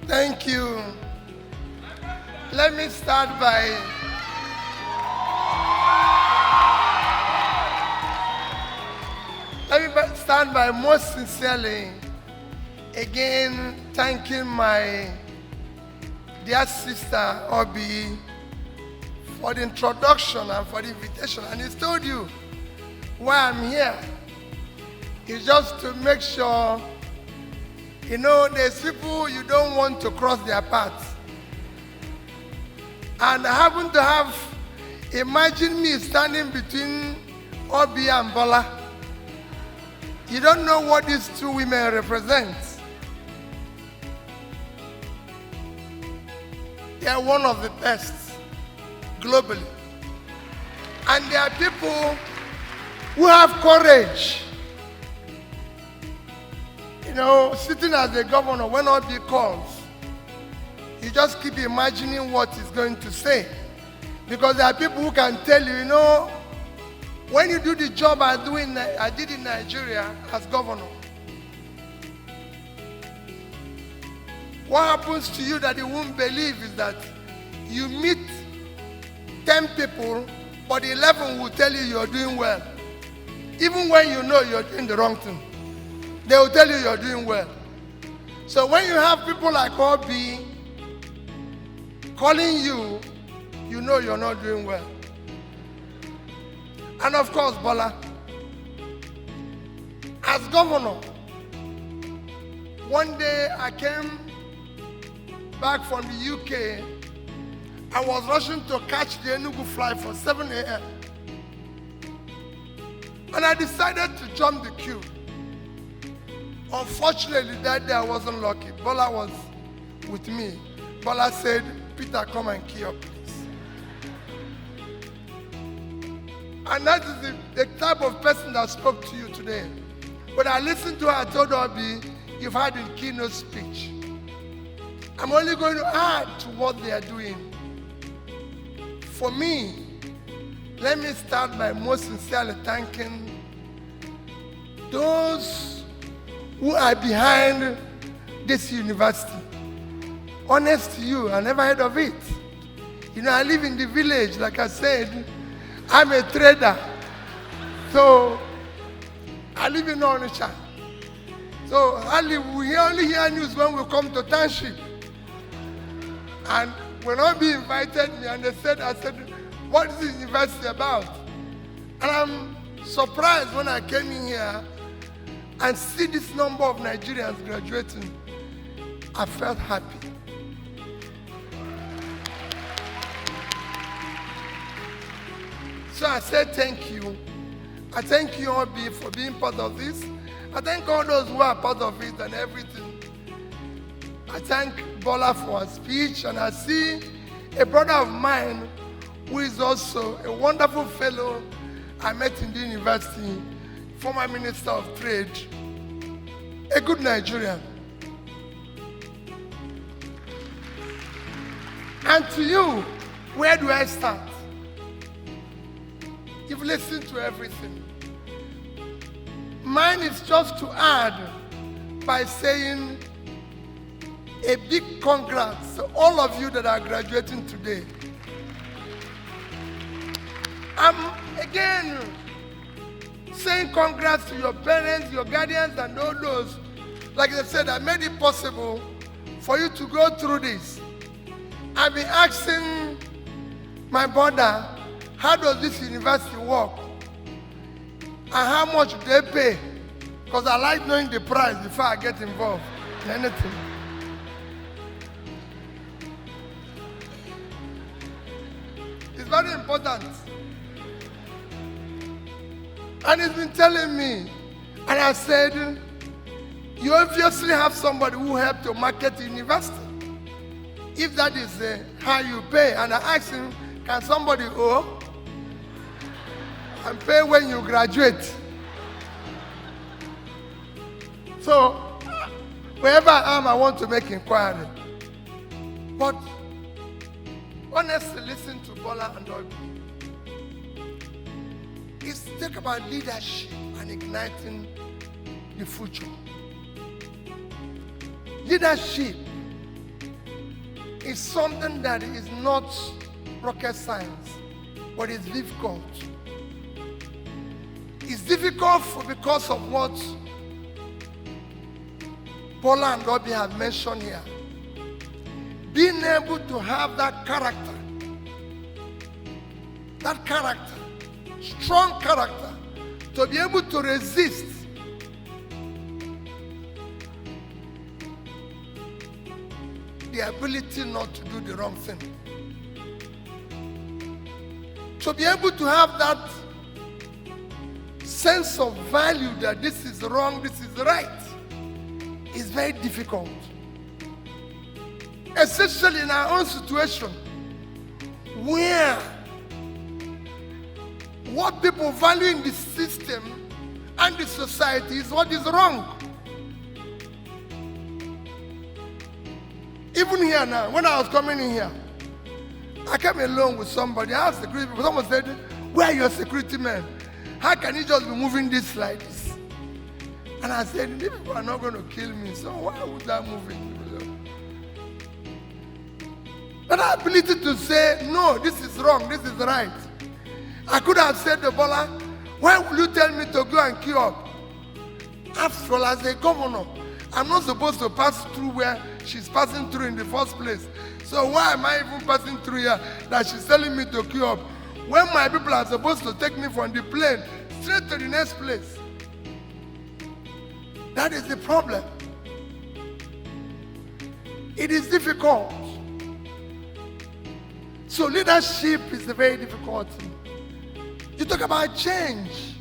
Thank you. Let me start by most sincerely again thanking my dear sister Obi for the introduction and for the invitation. And he's told you why I'm here. It's just to make sure, there's people you don't want to cross their path. And I happen to have, imagine me standing between Obi and Bola. You don't know what these two women represent. They are one of the best globally. And they are people who have courage. Sitting as the governor, when Obi calls, you just keep imagining what he's going to say. Because there are people who can tell you, when you do the job I did in Nigeria as governor, what happens to you that you won't believe is that you meet 10 people, but 11 will tell you you're doing well. Even when you know you're doing the wrong thing, they will tell you you're doing well. So when you have people like Obi calling you, you know you're not doing well. And of course, Bola, as governor, one day I came back from the UK. I was rushing to catch the Enugu flight for 7 a.m. And I decided to jump the queue. Unfortunately, that day I wasn't lucky. Bola was with me. Bola said, "Peter, come and queue up, please." And that is the type of person that spoke to you today. When I listened to her, I told Obi, you've had a keynote speech. I'm only going to add to what they are doing. For me, let me start by most sincerely thanking those who are behind this university. Honest to you, I never heard of it. I live in the village, like I said. I'm a trader. So, I live in Onitsha. So, we only hear news when we come to township. And when Obi invited me and I said, what is this university about? And I'm surprised when I came in here and see this number of Nigerians graduating. I felt happy. So I said thank you. I thank you, Obi, for being part of this. I thank all those who are part of it and everything. I thank Bola for her speech, and I see a brother of mine who is also a wonderful fellow I met in the university, former Minister of Trade, a good Nigerian. And to you, where do I start? You've listened to everything. Mine is just to add by saying a big congrats to all of you that are graduating today. I'm again saying congrats to your parents, your guardians, and all those. Like I said, I made it possible for you to go through this. I've been asking my brother, how does this university work? And how much do they pay? Because I like knowing the price before I get involved in anything. It's very important. And he's been telling me, and I said, you obviously have somebody who helped to market the university. If that is how you pay, and I asked him, can somebody owe and pay when you graduate? So, wherever I am, I want to make inquiry. But honestly, listen to Bola and Obi. It's talk about leadership and igniting the future. Leadership is something that is not rocket science, but it's difficult. It's difficult because of what Paula and Robbie have mentioned here. Being able to have that character, strong character, to be able to resist the ability not to do the wrong thing. To be able to have that sense of value that this is wrong, this is right, is very difficult. Especially in our own situation, where what people value in the system and the society is what is wrong. Even here now, when I was coming in here, I came alone with somebody. I asked security people. Someone said, "Where are your security men? How can you just be moving this like this?" And I said, "These people are not going to kill me, so why would I move it?" But our ability to say, "No, this is wrong, this is right." I could have said to Bola, "Why will you tell me to go and queue up? After all, as a governor, I'm not supposed to pass through where she's passing through in the first place. So why am I even passing through here that she's telling me to queue up? When my people are supposed to take me from the plane straight to the next place." That is the problem. It is difficult. So leadership is a very difficult thing. You talk about change.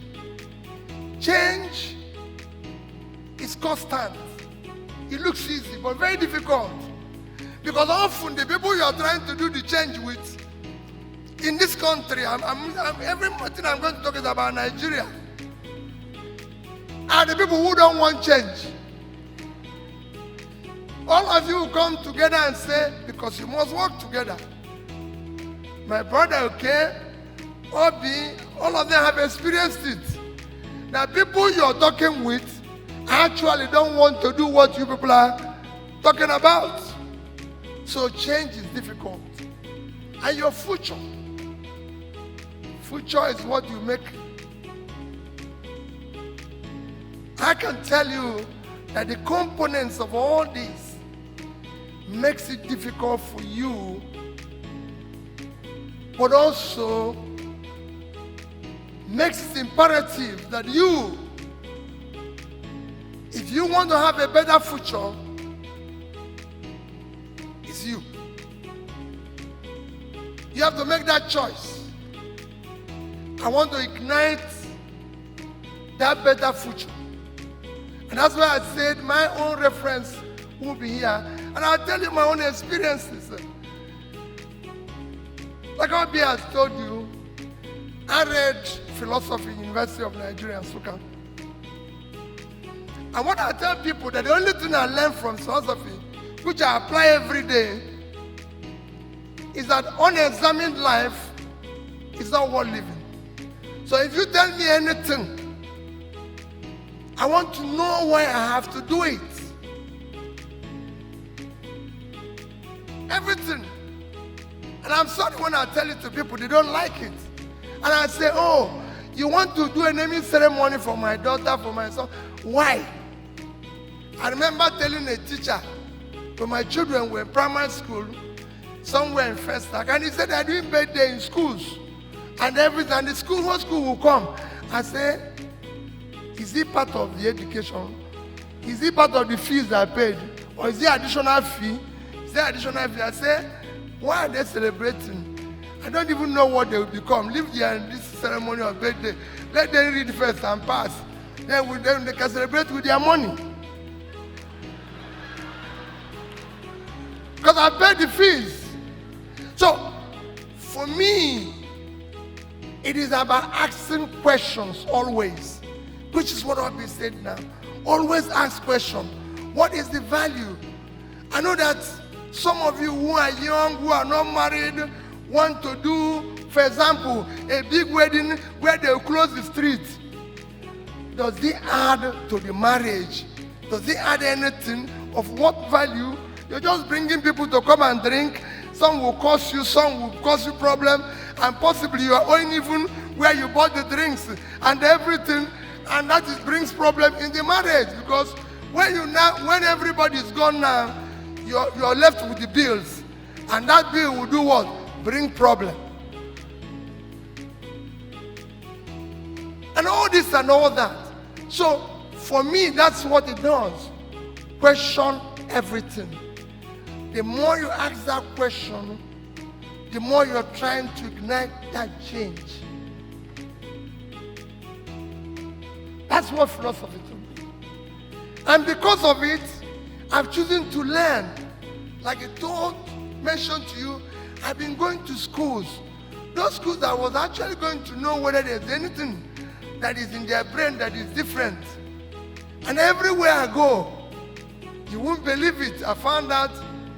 Change is constant. It looks easy, but very difficult. Because often the people you are trying to do the change with in this country, everything I'm going to talk is about Nigeria, are the people who don't want change. All of you come together and say, because you must work together. My brother, okay, Obi, all of them have experienced it. The people you're talking with actually don't want to do what you people are talking about. So change is difficult. And your future is what you make. I can tell you that the components of all this makes it difficult for you, but also makes it imperative that you, if you want to have a better future, it's you. You have to make that choice. I want to ignite that better future. And that's why I said my own reference will be here. And I'll tell you my own experiences. Like Obi has told you, I read philosophy, University of Nigeria, Nsukka. And what I tell people, that the only thing I learned from philosophy, which I apply every day, is that unexamined life is not worth living. So if you tell me anything, I want to know why I have to do it. Everything. And I'm sorry when I tell it to people, they don't like it. And I say, "Oh, you want to do a naming ceremony for my daughter, for my son? Why?" I remember telling a teacher, when my children were in primary school, somewhere in Festac, and he said they're doing birthday in schools. And everything, and the whole school will come. I say, "Is it part of the education? Is it part of the fees I paid? Or is it additional fee? Is there additional fee?" I say, "Why are they celebrating? I don't even know what they will become. Leave this ceremony of birthday. Let them read first and pass. Then they can celebrate with their money." Because I paid the fees. So, for me, it is about asking questions always, which is what I've been saying now. Always ask questions. What is the value? I know that some of you who are young, who are not married, want to do, for example, a big wedding where they will close the street. Does it add to the marriage? Does it add anything of what value You're just bringing people to come and drink. Some will cause you problem, and possibly you are owing even where you bought the drinks and everything, and that brings problem in the marriage, because when everybody is gone now, you're left with the bills, and that bill will do what? Bring problem. And all this and all that. So for me, that's what it does. Question everything. The more you ask that question, the more you're trying to ignite that change. That's what philosophy to me. And because of it, I've chosen to learn. Like I mentioned to you, I've been going to schools. Those schools that I was actually going to know whether there's anything that is in their brain that is different. And everywhere I go, you won't believe it, I found out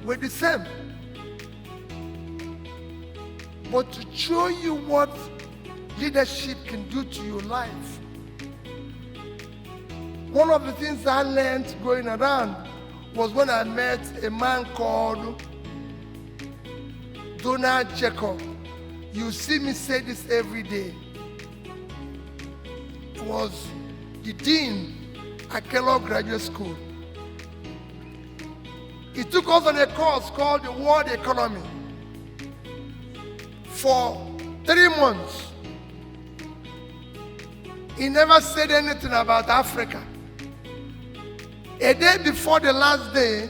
we're the same. But to show you what leadership can do to your life, one of the things I learned going around was when I met a man called Donald Jacob. You see me say this every day. He was the dean at Kellogg Graduate School. He took us on a course called the World Economy for 3 months. He never said anything about Africa. A day before the last day,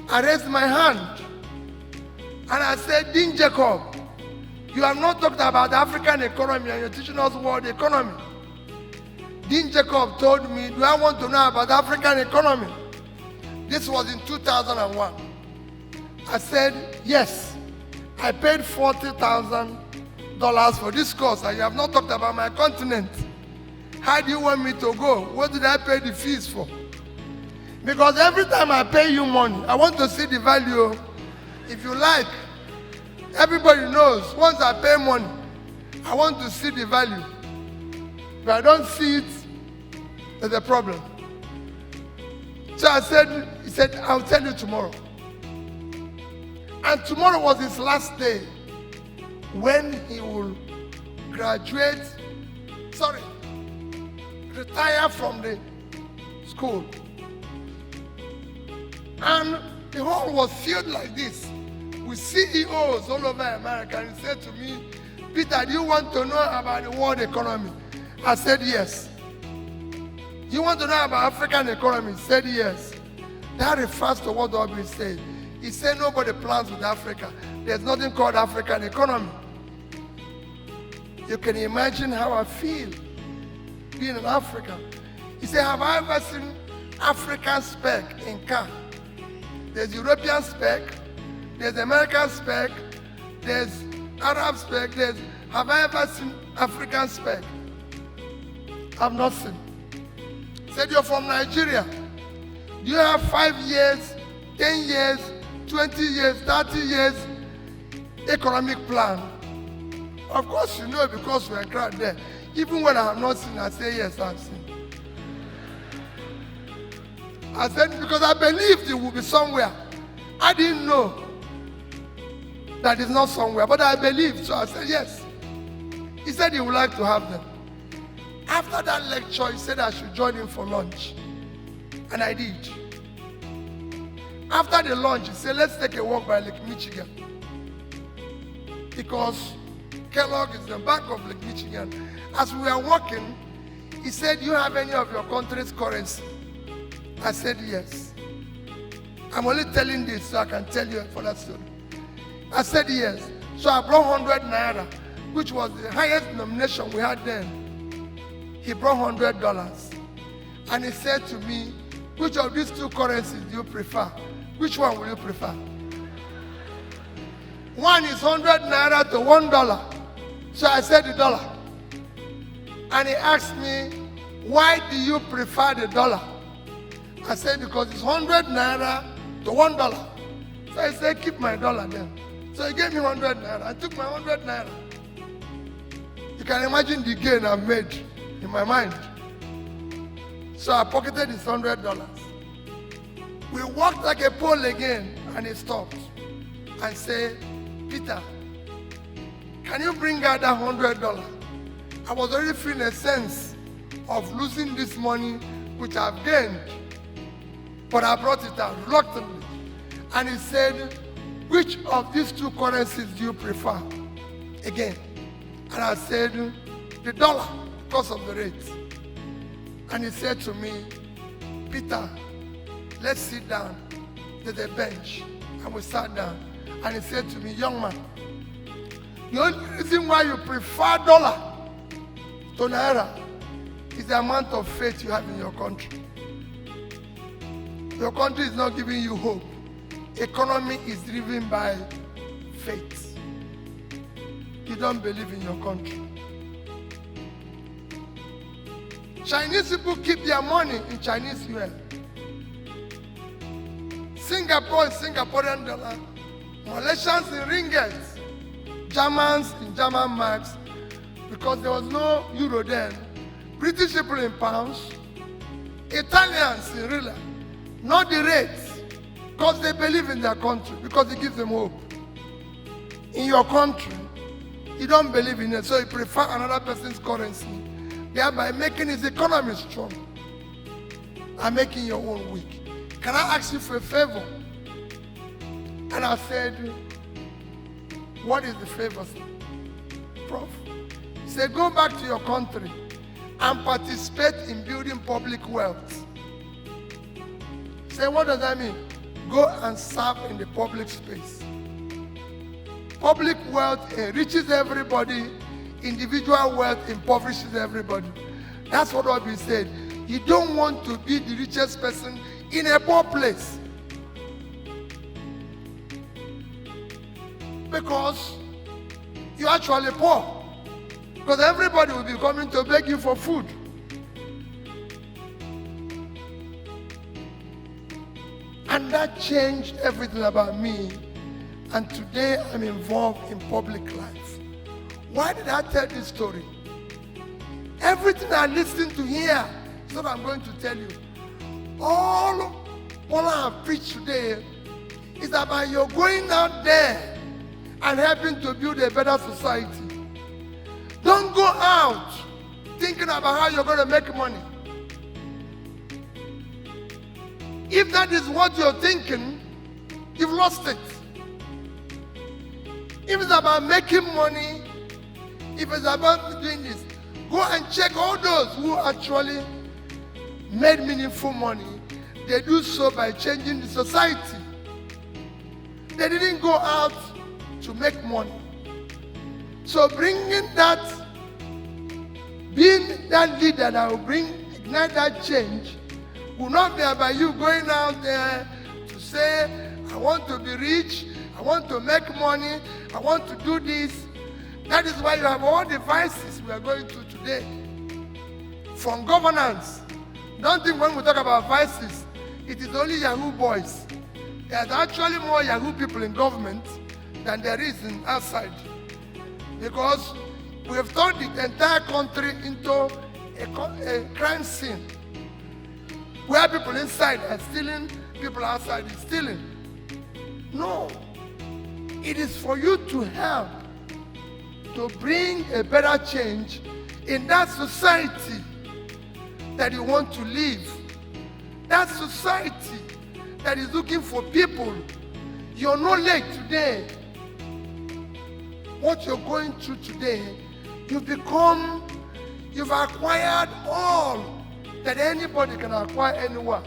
I raised my hand and I said, Dean Jacob, you have not talked about African economy and you're teaching us world economy. Dean Jacob told me, do I want to know about African economy? This was in 2001. I said, yes. I paid $40,000 for this course and you have not talked about my continent. How do you want me to go? What did I pay the fees for? Because every time I pay you money, I want to see the value. If you like, everybody knows, once I pay money, I want to see the value. If I don't see it, there's a problem. So he said, I'll tell you tomorrow. And tomorrow was his last day when he will retire from the school. And the hall was filled like this with CEOs all over America. And he said to me, Peter, do you want to know about the world economy? I said, yes. You want to know about African economy? He said, yes. That refers to what W said. He said nobody plans with Africa. There's nothing called African economy. You can imagine how I feel being in Africa. He said, have I ever seen African spec in car? There's European spec, there's American spec, there's Arab spec, have I ever seen African spec? I've not seen. Said, you're from Nigeria. Do you have 5 years, 10 years, 20 years, 30 years economic plan? Of course you know, because we're crowded there. Even when I have not seen, I say, yes, I've seen. I said, because I believed it would be somewhere. I didn't know that it's not somewhere, but I believed, so I said, yes. He said he would like to have them. After that lecture, he said I should join him for lunch. And I did. After the lunch, he said, let's take a walk by Lake Michigan. Because Kellogg is the back of Lake Michigan. As we were walking, he said, do you have any of your country's currency? I said, yes. I'm only telling this so I can tell you for that story. I said, yes. So I brought 100 naira, which was the highest denomination we had then. He brought $100. And he said to me, which of these two currencies do you prefer? Which one will you prefer? One is 100 naira to $1. So I said the dollar. And he asked me, why do you prefer the dollar? I said, because it's 100 naira to $1. So I said, keep my dollar there. So he gave me 100 naira. I took my 100 naira. You can imagine the gain I made in my mind. So I pocketed his $100. We walked like a pole again, and he stopped and said, Peter, can you bring out that $100? I was already feeling a sense of losing this money which I've gained, but I brought it out reluctantly. And he said, which of these two currencies do you prefer? Again. And I said, the dollar, because of the rate. And he said to me, Peter, let's sit down. There's a bench. And we sat down. And he said to me, young man, the only reason why you prefer dollar to naira is the amount of faith you have in your country. Your country is not giving you hope. Economy is driven by faith. You don't believe in your country. Chinese people keep their money in Chinese yuan. Singapore in Singaporean dollar. Malaysians in ringgits. Germans in German marks. Because there was no euro then. British people in pounds. Italians in real. Not the rates. Because they believe in their country. Because it gives them hope. In your country, you don't believe in it. So you prefer another person's currency. Thereby making his economy strong. And making your own weak. Can I ask you for a favor? And I said, what is the favor, Prof? He said, go back to your country and participate in building public wealth. He said, what does that mean? Go and serve in the public space. Public wealth enriches everybody. Individual wealth impoverishes everybody. That's what we said. You don't want to be the richest person in a poor place. Because you're actually poor. Because everybody will be coming to beg you for food. And that changed everything about me. And today I'm involved in public life. Why did I tell this story? Everything I listened to here is what I'm going to tell you. All I have preached today is about you going out there and helping to build a better society. Don't go out thinking about how you're going to make money. If that is what you're thinking, you've lost it. If it's about making money, if it's about doing this, go and check all those who actually made meaningful money. They do so by changing the society. They didn't go out to make money. So bringing that, being that leader that will ignite that change, will not be about you going out there to say, I want to be rich, I want to make money, I want to do this. That is why you have all the vices we are going through today. From governance. Don't think when we talk about vices, it is only Yahoo boys. There's actually more Yahoo people in government than there is outside. Because we have turned the entire country into a crime scene. Where people inside are stealing, people outside is stealing. No. It is for you to help to bring a better change in that society that you want to live. That society that is looking for people. Your knowledge today, what you're going through today, you've acquired all that anybody can acquire anywhere.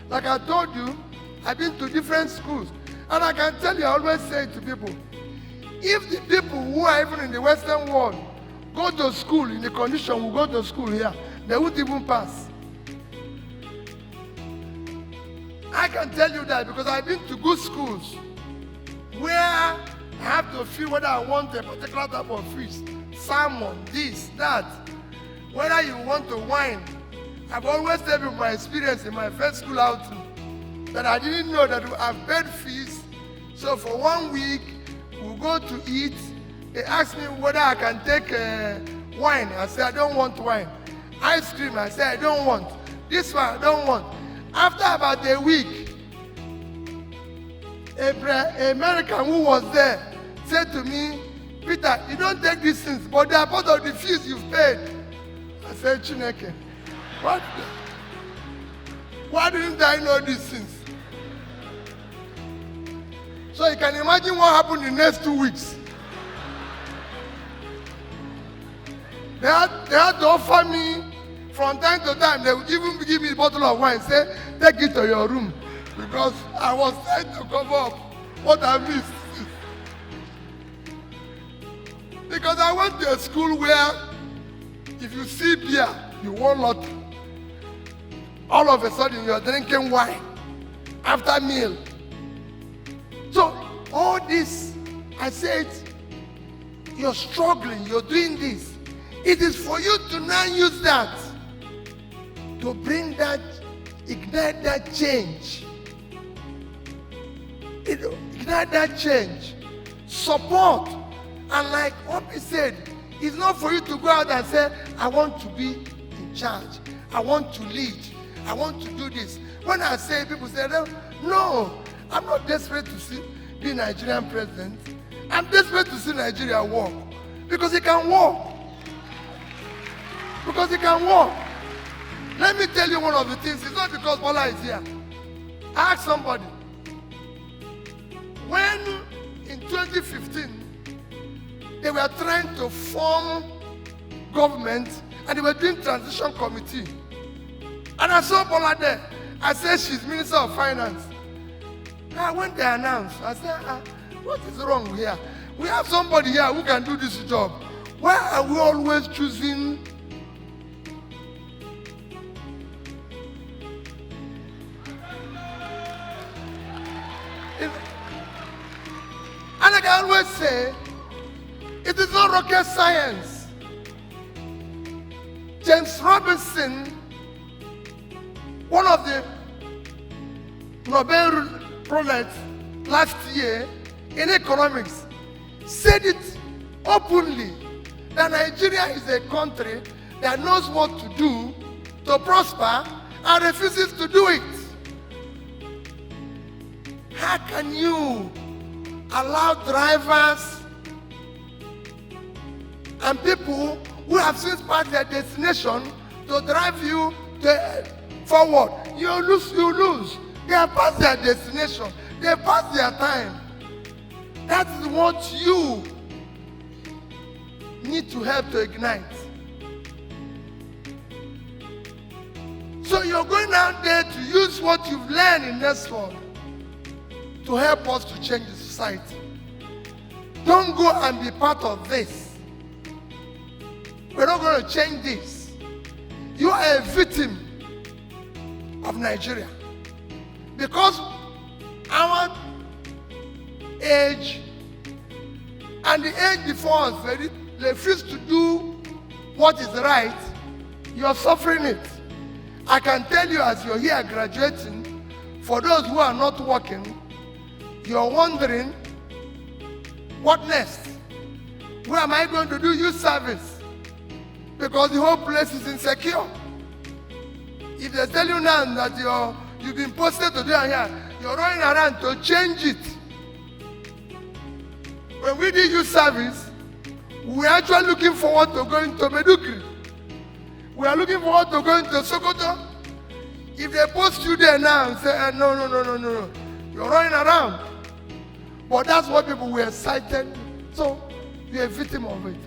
Like I told you, I've been to different schools. And I can tell you, I always say to people, if the people who are even in the Western world go to school in the condition we go to school here, they won't even pass. I can tell you that because I've been to good schools where I have to feel whether I want a particular type of fish, salmon, this, that, whether you want to wine. I've always said with my experience in my first school outing that I didn't know that I've paid fees. So for 1 week, we'll go to eat. They asked me whether I can take wine. I said, I don't want wine. Ice cream, I said, I don't want. This one, I don't want. After about a week, American who was there said to me, Peter, you don't take these things, but they are part of the fees you've paid. I said, Chineke, why didn't I know these things? So you can imagine what happened in the next 2 weeks. They had to offer me from time to time. They would even give me a bottle of wine, say, take it to your room. Because I was trying to cover up what I missed. Because I went to a school where if you see beer, you won lottery. All of a sudden you're drinking wine after meal. So all this, I said, you're struggling, you're doing this. It is for you to now use that to bring that, ignite that change. Ignite that change. Support. And like Obi said, it's not for you to go out and say, I want to be in charge. I want to lead. I want to do this. When I say, people say, no, I'm not desperate to be Nigerian president. I'm desperate to see Nigeria work. Because it can work. Because it can work. Let me tell you one of the things. It's not because Bola is here. Ask somebody. When in 2015, they were trying to form government and they were doing transition committee. And I saw Bola there. I said, she's Minister of Finance. And when they announced, I said, what is wrong here? We have somebody here who can do this job. Why are we always choosing? And like I always say, it is not rocket science. James Robinson, one of the Nobel laureates last year in economics, said it openly that Nigeria is a country that knows what to do to prosper and refuses to do it. How can you allow drivers and people who have since passed their destination to drive you forward? You lose. They have passed their destination. They have passed their time. That is what you need to help to ignite. So you're going out there to use what you've learned in Nexford to help us to change the society. Don't go and be part of this. We're not going to change this. You are a victim of Nigeria. Because our age and the age before us, they refuse to do what is right, you're suffering it. I can tell you as you're here graduating, for those who are not working, you're wondering, what next? Where am I going to do youth service? Because the whole place is insecure. If they tell you now that you've been posted to do here, you're running around to change it. When we did youth service, we're actually looking forward to going to Medugri. We are looking forward to going to Sokoto. If they post you there now and say, no, you're running around. But that's what people were excited. So you're a victim of it.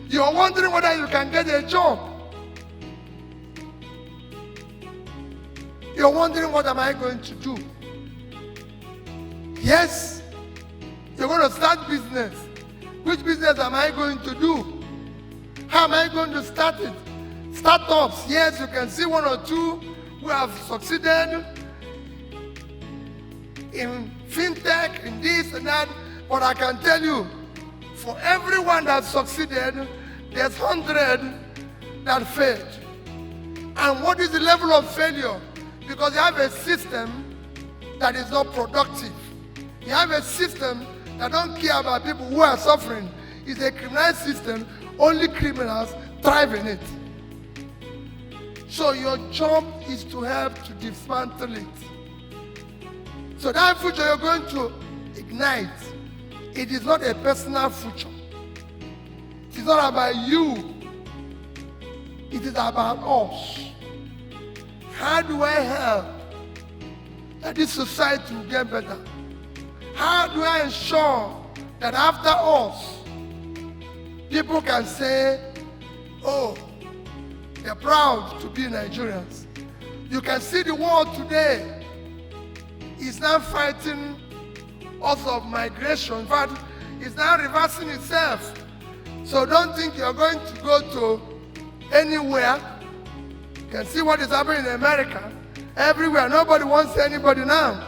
You're wondering whether you can get a job. You're wondering, what am I going to do? Yes, you're going to start business. Which business am I going to do? How am I going to start it? Startups, yes, you can see one or two who have succeeded in fintech, in this and that. But I can tell you, for everyone that succeeded, there's 100 that failed. And what is the level of failure? Because you have a system that is not productive. You have a system that don't care about people who are suffering. It's a criminal system. Only criminals thrive in it. So your job is to help to dismantle it. So that future you're going to ignite, it is not a personal future. It is not about you. It is about us. How do I help that this society will get better? How do I ensure that after us, people can say, oh, they're proud to be Nigerians. You can see the world today is now fighting us of migration. In fact, it's now reversing itself. So don't think you're going to go to anywhere. You can see what is happening in America. Everywhere, nobody wants anybody now.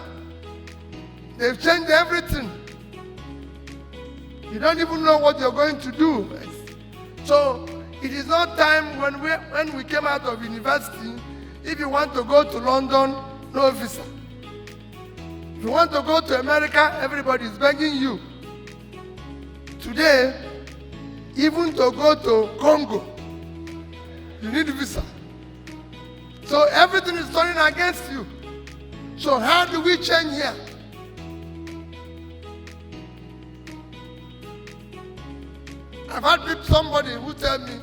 They've changed everything. You don't even know what you're going to do. So it is not time when we came out of university, if you want to go to London, no visa. If you want to go to America, everybody is begging you. Today, even to go to Congo, you need a visa. So everything is turning against you. So how do we change here? I've had somebody who tell me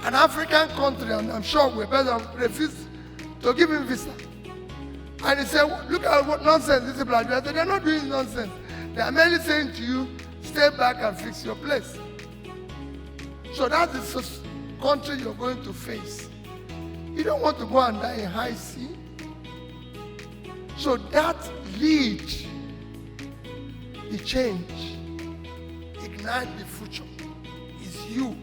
an African country, and I'm sure we're better, refused to give him visa. And he said, look at what nonsense these people are doing. I said, they're not doing nonsense. They are merely saying to you, stay back and fix your place. So that's the country you're going to face. You don't want to go and die in high sea. So that leads the change, ignite the future, is you.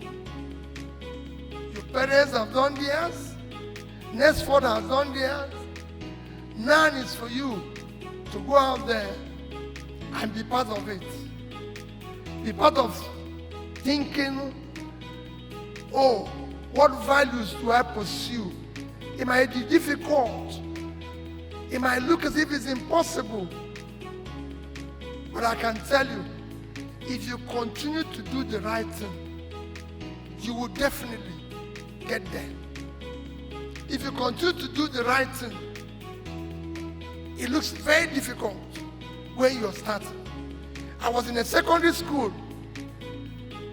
Your parents have done theirs. Nexford has done theirs. None is for you to go out there and be part of it. Be part of thinking, oh, what values do I pursue? It might be difficult. It might look as if it's impossible. But I can tell you, if you continue to do the right thing, you will definitely get there. If you continue to do the right thing, it looks very difficult when you're starting. I was in a secondary school,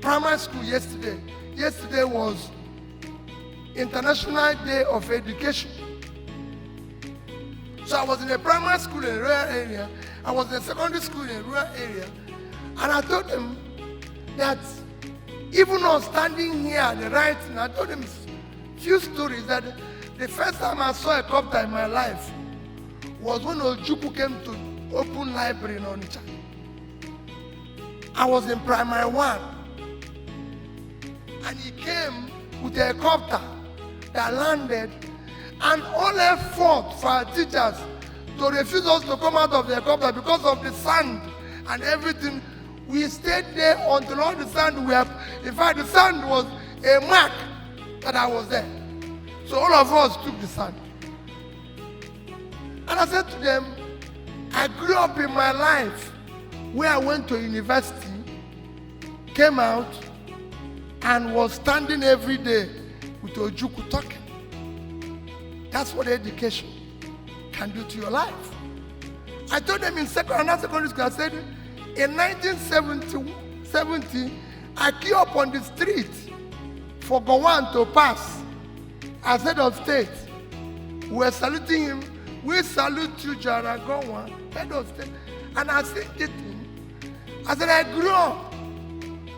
primary school yesterday. Yesterday was International Day of Education. So I was in a primary school in a rural area. I was in a secondary school in a rural area. And I told them that even though standing here at the right thing, I told them a few stories that the first time I saw a copter in my life was when Ojukwu came to open library in Onitsha. I was in primary 1. And he came with a copter that landed, and all effort for our teachers to refuse us to come out of the helicopter because of the sand and everything. We stayed there until all the sand we have. In fact, the sand was a mark that I was there. So all of us took the sand. And I said to them, I grew up in my life where I went to university, came out, and was standing every day with Ojukwu talking. That's what education can do to your life. I told them in secondary school, I said, in 1970, I queued up on the street for Gowon to pass as head of state. We were saluting him. We salute you, Jara Gowon, head of state. And I said to him, I said, I grew up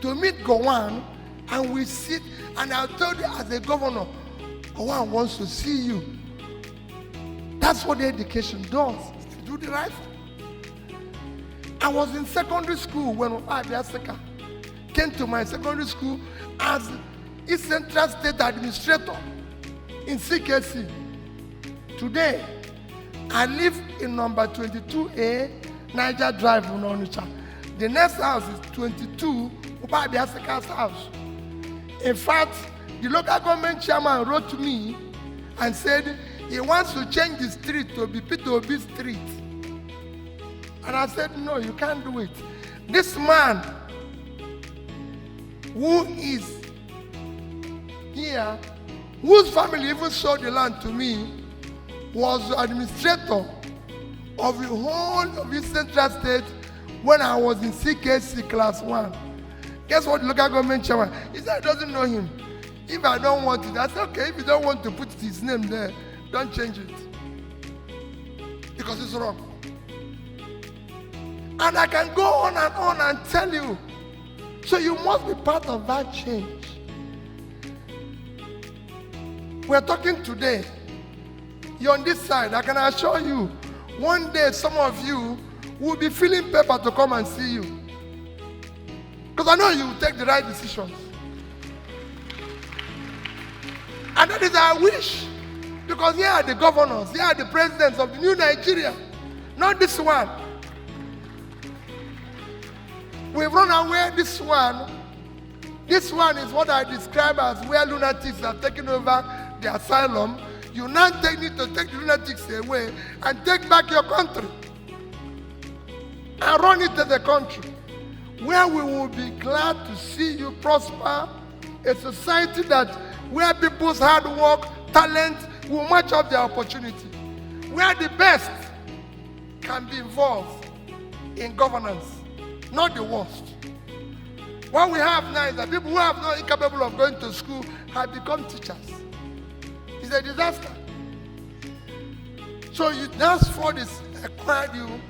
to meet Gowon, and we sit, and I told you as a governor, Gowon wants to see you. That's what the education does, to do the right thing. I was in secondary school when Abiaseka came to my secondary school as East Central State Administrator in CKC. Today, I live in number 22A, Niger Drive in Onitsha. The next house is 22, Abiaseka's house. In fact, the local government chairman wrote to me and said he wants to change the street to be Peter Obi Street. And I said, no, you can't do it. This man who is here, whose family even sold the land to me, was the administrator of the whole of East Central State when I was in CKC class 1. Guess what the local government chairman? He said, I doesn't know him. If I don't want it, I said, okay, if you don't want to put his name there, don't change it. Because it's wrong. And I can go on and tell you. So you must be part of that change. We're talking today. You're on this side. I can assure you, one day some of you will be filling paper to come and see you. Because I know you will take the right decisions. And that is our wish. Because here are the governors, here are the presidents of the new Nigeria. Not this one. We've run away this one. This one is what I describe as where lunatics are taking over the asylum. You now need to take the lunatics away and take back your country. And run it to the country where we will be glad to see you prosper. A society that where people's hard work, talent will match up their opportunity. Where the best can be involved in governance, not the worst. What we have now is that people who are not incapable of going to school have become teachers. It's a disaster. So you that's for this acquired you.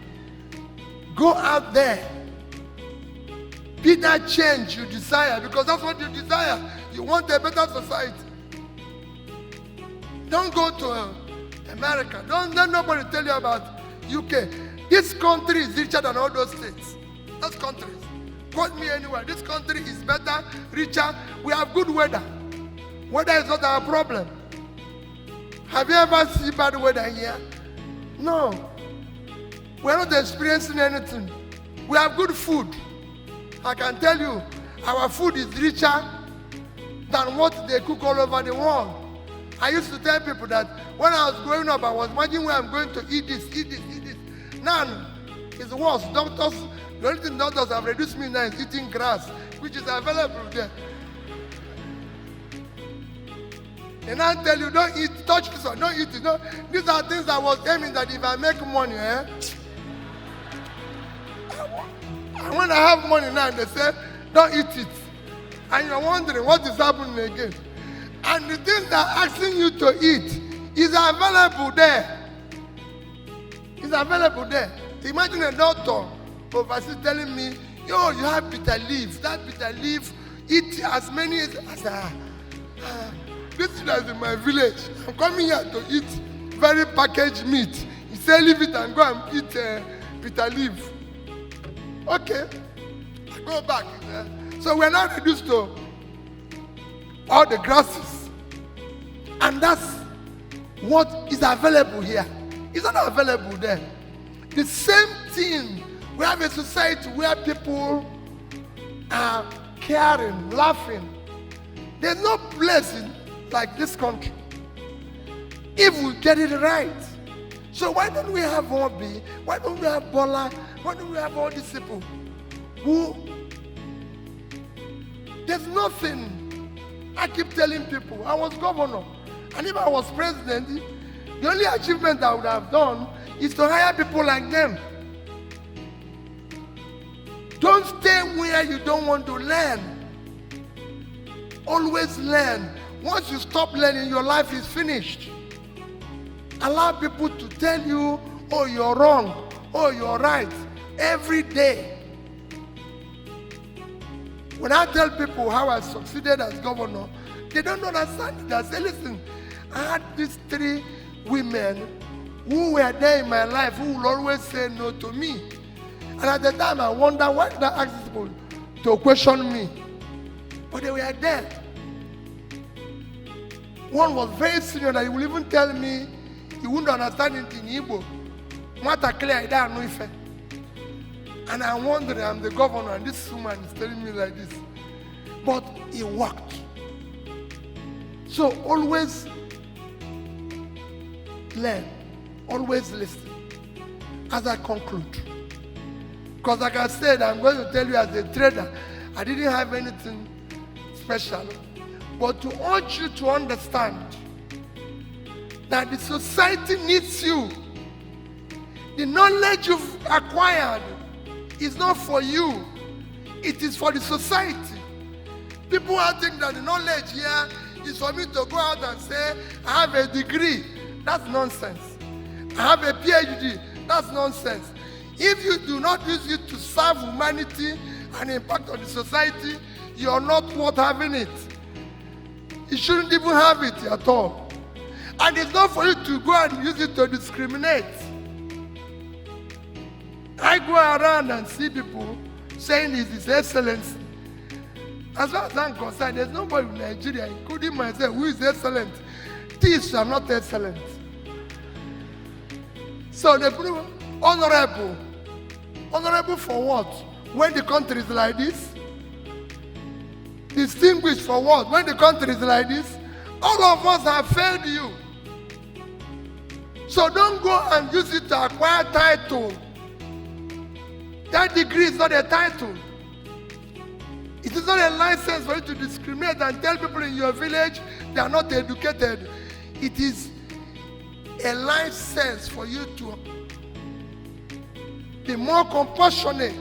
Go out there. Be that change you desire, because that's what you desire. You want a better society. Don't go to America. Don't let nobody tell you about UK. This country is richer than all those states. Those countries. Quote me anywhere. This country is better, richer. We have good weather. Weather is not our problem. Have you ever seen bad weather here? No. We're not experiencing anything. We have good food. I can tell you, our food is richer than what they cook all over the world. I used to tell people that when I was growing up, I was imagining where I'm going to eat this. Now, it's worse. Doctors, the only thing doctors have reduced me now is eating grass, which is available there. And I tell you, don't eat, touch this one, don't eat it. No, these are things I was aiming that if I make money, and when I have money now, they say, don't eat it. And you're wondering what is happening again. And the things they're asking you to eat is available there. It's available there. Imagine a doctor overseas telling me, yo, you have bitter leaf. That bitter leaf, eat as many as this is in my village. I'm coming here to eat very packaged meat. He said, leave it and go and eat bitter leaf. Okay. I go back. So we're now reduced to all the grasses. And that's what is available here. It's not available there. The same thing. We have a society where people are caring, laughing. There's no place like this country if we get it right. So why don't we have Obi? Why don't we have Bola? Why don't we have all these people who there's nothing. I keep telling people, I was governor, and if I was president, the only achievement I would have done is to hire people like them. Don't stay where you don't want to learn. Always learn. Once you stop learning, your life is finished. Allow people to tell you, oh, you're wrong, oh, you're right, every day. When I tell people how I succeeded as governor, they don't understand it. I say, listen, I had these 3 women who were there in my life who will always say no to me. And at the time, I wonder why did I ask people to question me? But they were there. One was very senior that he will even tell me he wouldn't understand it in Igbo. And I wonder, I'm the governor, and this woman is telling me like this. But it worked. So always learn, always listen. As I conclude, because like I said, I'm going to tell you as a trader, I didn't have anything special. But to urge you to understand that the society needs you. The The knowledge you've acquired is not for you. It is for the society. People are thinking that the knowledge here is for me to go out and say, I have a degree. That's nonsense. I have a PhD. That's nonsense. If you do not use it to serve humanity and impact on the society, you are not worth having it. You shouldn't even have it at all. And it's not for you to go and use it to discriminate. I go around and see people saying it's His Excellency. As far as I'm concerned, there's nobody in Nigeria, including myself, who is excellent. Thieves are not excellent. So the people, honorable. Honorable for what? When the country is like this? Distinguished for what? When the country is like this? All of us have failed you. So don't go and use it to acquire title. That degree is not a title. It is not a license for you to discriminate and tell people in your village they are not educated. It is a license for you to be more compassionate,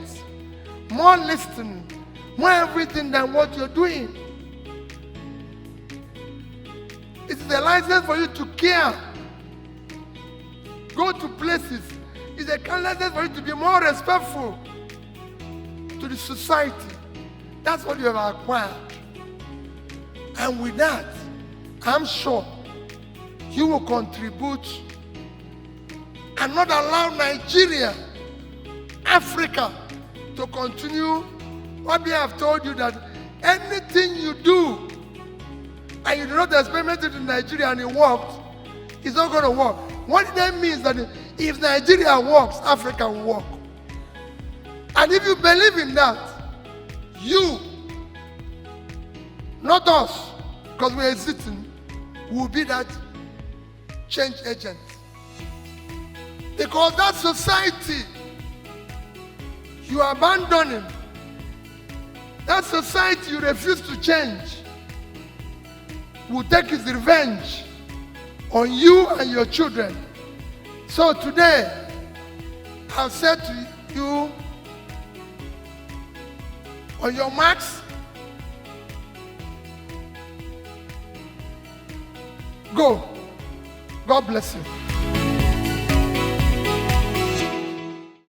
more listening, more everything than what you're doing. It is a license for you to care. Go to places. It's a license for you to be more respectful to the society. That's what you have acquired. And with that, I'm sure you will contribute and not allow Nigeria, Africa, to continue what we have told you, that anything you do and you do not experiment it in Nigeria and it works, it's not going to work. What that means that if Nigeria works, Africa will work. And if you believe in that, you, not us, because we are sitting, will be that change agent. Because that society you are abandoning, that society you refuse to change, will take its revenge on you and your children. So today, I've said to you, on your marks, go. God bless you.